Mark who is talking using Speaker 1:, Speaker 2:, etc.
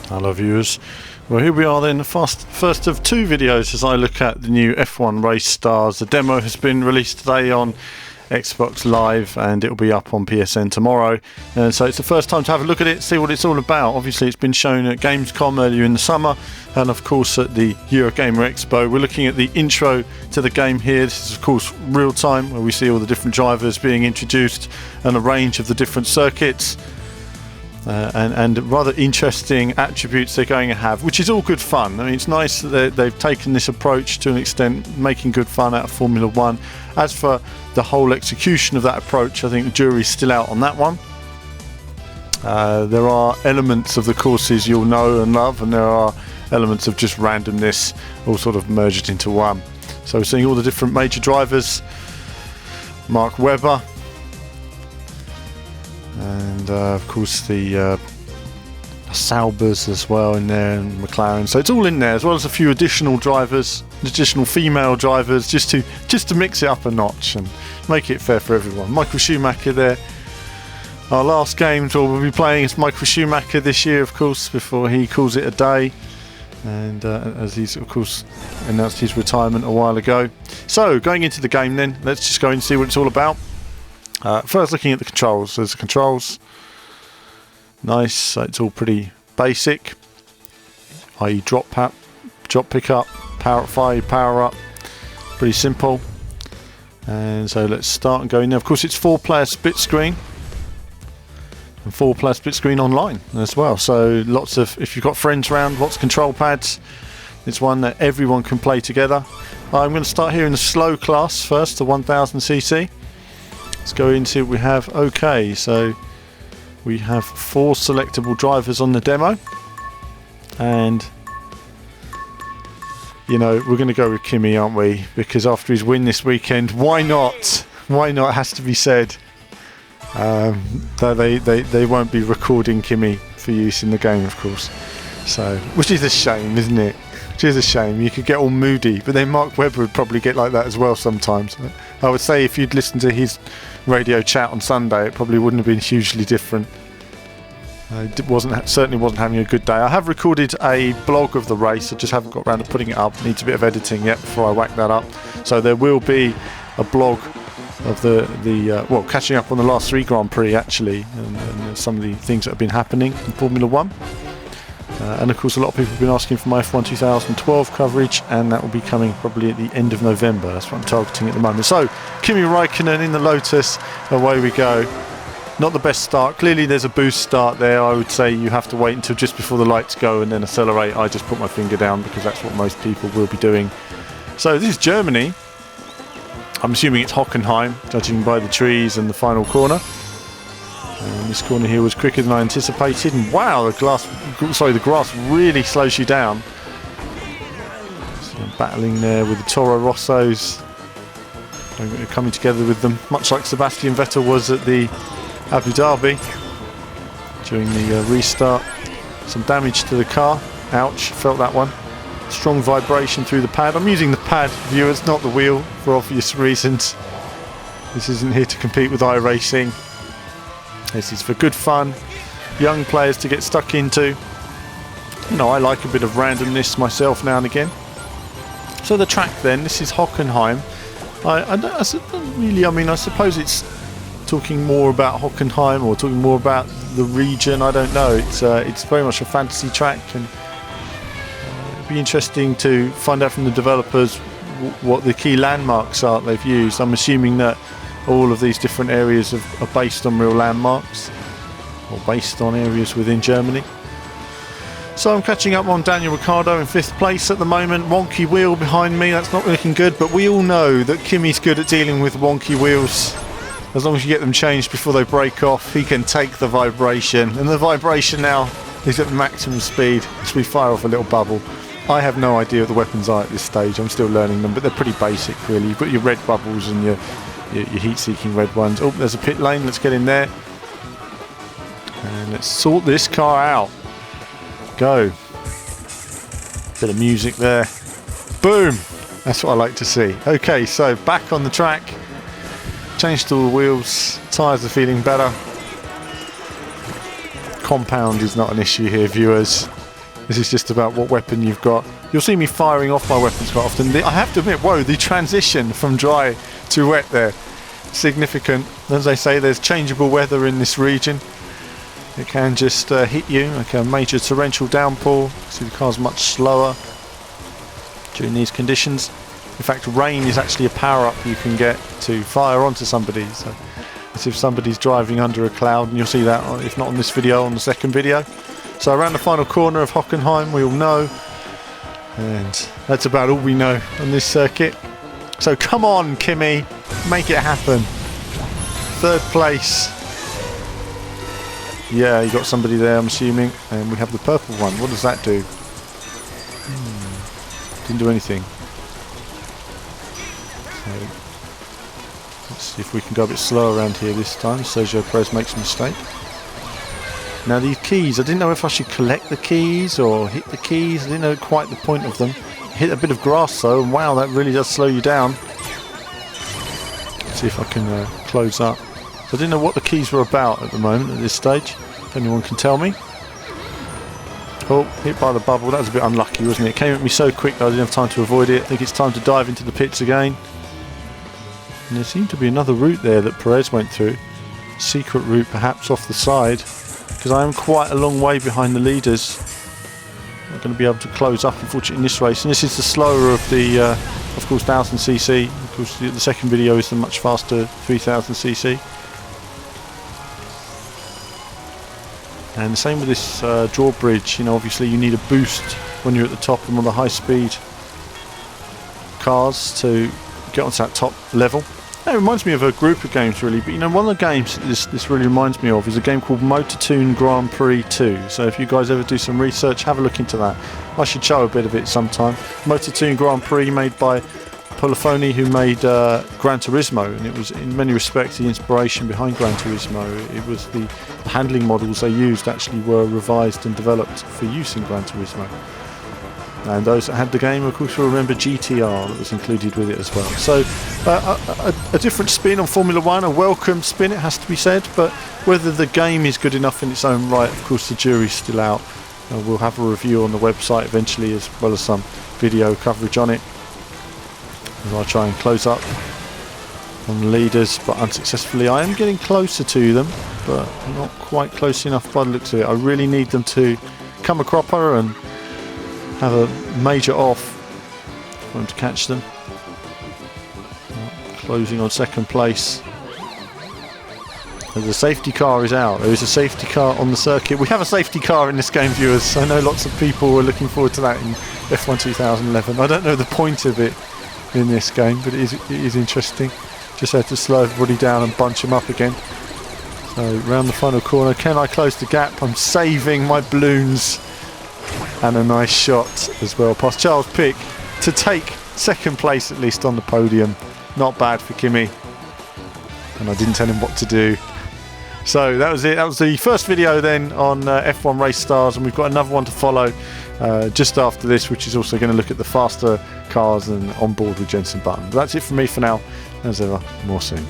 Speaker 1: Hello viewers. Well, here we are then, the first of two videos as I look at the new F1 Race Stars. The demo has been released today on Xbox Live and it'll be up on PSN tomorrow. And so it's the first time to have a look at it, see what it's all about. Obviously it's been shown at Gamescom earlier in the summer and of course at the Eurogamer Expo. We're looking at the intro to the game here. This is of course real time where we see all the different drivers being introduced and a range of the different circuits. And rather interesting attributes they're going to have, which is all good fun. I mean, it's nice that they've taken this approach to an extent, making good fun out of Formula One. As for the whole execution of that approach, I think the jury's still out on that one. There are elements of the courses you'll know and love, and there are elements of just randomness all sort of merged into one. So we're seeing all the different major drivers. Mark Webber. And of course the Saubers as well in there, and McLaren. So it's all in there, as well as a few additional drivers, additional female drivers, just to mix it up a notch and make it fair for everyone. Michael Schumacher there. Our last game we'll be playing is Michael Schumacher this year, of course, before he calls it a day. And as he's of course announced his retirement a while ago. So going into the game then, let's just go and see what it's all about. First looking at the controls. There's the controls. Nice, so it's all pretty basic, i.e. drop pick up, power up 5, power up, pretty simple. And so let's start and go in there. Of course it's 4-player split screen and 4-player split screen online as well, so lots of, if you've got friends around, lots of control pads. It's one that everyone can play together. I'm going to start here in the slow class first, the 1000cc. Let's go into what we have. Okay, so we have 4 selectable drivers on the demo, and you know we're going to go with Kimi, aren't we? Because after his win this weekend, why not? Why not? It has to be said. Though they won't be recording Kimi for use in the game, of course. So, which is a shame, isn't it? Which is a shame. You could get all moody, but then Mark Webber would probably get like that as well sometimes. I would say if you'd listened to his radio chat on Sunday, it probably wouldn't have been hugely different. Certainly wasn't having a good day. I have recorded a blog of the race, I just haven't got around to putting it up. Needs a bit of editing yet before I whack that up. So there will be a blog of well, catching up on the last 3 Grand Prix actually, and some of the things that have been happening in Formula One. And of course a lot of people have been asking for my F1 2012 coverage, and that will be coming probably at the end of November. That's what I'm targeting at the moment. So Kimi Räikkönen in the Lotus, away we go. Not the best start. Clearly there's a boost start there. I would say you have to wait until just before the lights go and then accelerate. I just put my finger down because that's what most people will be doing. So this is Germany. I'm assuming it's Hockenheim, judging by the trees and the final corner. And this corner here was quicker than I anticipated, and wow, the grass really slows you down. So battling there with the Toro Rossos, coming together with them, much like Sebastian Vettel was at the Abu Dhabi during the restart. Some damage to the car, ouch, felt that one. Strong vibration through the pad. I'm using the pad, viewers, not the wheel, for obvious reasons. This isn't here to compete with iRacing. This is for good fun, young players to get stuck into. You know, I like a bit of randomness myself now and again. So the track then, this is Hockenheim. I suppose it's talking more about Hockenheim or talking more about the region. I don't know. It's very much a fantasy track, and it'd be interesting to find out from the developers what the key landmarks are they've used. I'm assuming that all of these different areas are based on real landmarks, or based on areas within Germany. So I'm catching up on Daniel Ricciardo in 5th place at the moment. Wonky wheel behind me, that's not looking good, but we all know that Kimi's good at dealing with wonky wheels. As long as you get them changed before they break off, he can take the vibration, and the vibration now is at maximum speed as we fire off a little bubble. I have no idea what the weapons are at this stage, I'm still learning them, but they're pretty basic really. You've got your red bubbles and your heat-seeking red ones. Oh, there's a pit lane, let's get in there. And let's sort this car out. Go. Bit of music there. Boom! That's what I like to see. Okay, so back on the track. Changed all the wheels. Tyres are feeling better. Compound is not an issue here, viewers. This is just about what weapon you've got. You'll see me firing off my weapons quite often. I have to admit, whoa, the transition from dry to wet there, significant. As they say, there's changeable weather in this region. It can just hit you like a major torrential downpour. See, the car's much slower during these conditions. In fact, rain is actually a power-up you can get to fire onto somebody. So, as if somebody's driving under a cloud, and you'll see that, if not on this video, on the second video. So around the final corner of Hockenheim, we all know, and that's about all we know on this circuit. So come on, Kimi, make it happen. Third place. Yeah, you got somebody there, I'm assuming, and we have the purple one. What does that do? Didn't do anything. So let's see if we can go a bit slower around here this time. Sergio Perez makes a mistake. Now these keys, I didn't know if I should collect the keys or hit the keys. I didn't know quite the point of them. Hit a bit of grass though, and wow, that really does slow you down. Let's see if I can close up. So I didn't know what the keys were about at the moment at this stage. If anyone can tell me. Oh, hit by the bubble. That was a bit unlucky, wasn't it? It came at me so quick that I didn't have time to avoid it. I think it's time to dive into the pits again. And there seemed to be another route there that Perez went through. Secret route perhaps off the side. Because I am quite a long way behind the leaders. I'm not going to be able to close up, unfortunately, in this race. And this is the slower of the, of course, 1000cc. Of course, the second video is the much faster 3000cc. And the same with this drawbridge. You know, obviously you need a boost when you're at the top and on the high-speed cars to get onto that top level. It reminds me of a group of games really, but you know, one of the games this really reminds me of is a game called Motortoon Grand Prix 2. So if you guys ever do some research, have a look into that. I should show a bit of it sometime. Motortoon Grand Prix, made by Polifoni, who made Gran Turismo, and it was in many respects the inspiration behind Gran Turismo. It was the handling models they used actually were revised and developed for use in Gran Turismo. And those that had the game, of course, will remember GTR that was included with it as well. So a different spin on Formula One, a welcome spin, it has to be said. But whether the game is good enough in its own right, of course, the jury's still out. We'll have a review on the website eventually, as well as some video coverage on it. As I try and close up on the leaders, but unsuccessfully. I am getting closer to them, but not quite close enough by the looks of it. I really need them to come a cropper and have a major off for him to catch them. Closing on second place. The safety car is out. There is a safety car on the circuit. We have a safety car in this game, viewers. I know lots of people were looking forward to that in F1 2011. I don't know the point of it in this game, but it is interesting. Just had to slow everybody down and bunch them up again. So round the final corner, can I close the gap? I'm saving my balloons. And a nice shot as well past Charles Pick to take second place at least on the podium. Not bad for Kimi. And I didn't tell him what to do. So that was it. That was the first video then on F1 Race Stars, and we've got another one to follow just after this, which is also going to look at the faster cars and on board with Jenson Button. But that's it from me for now. As ever, more soon.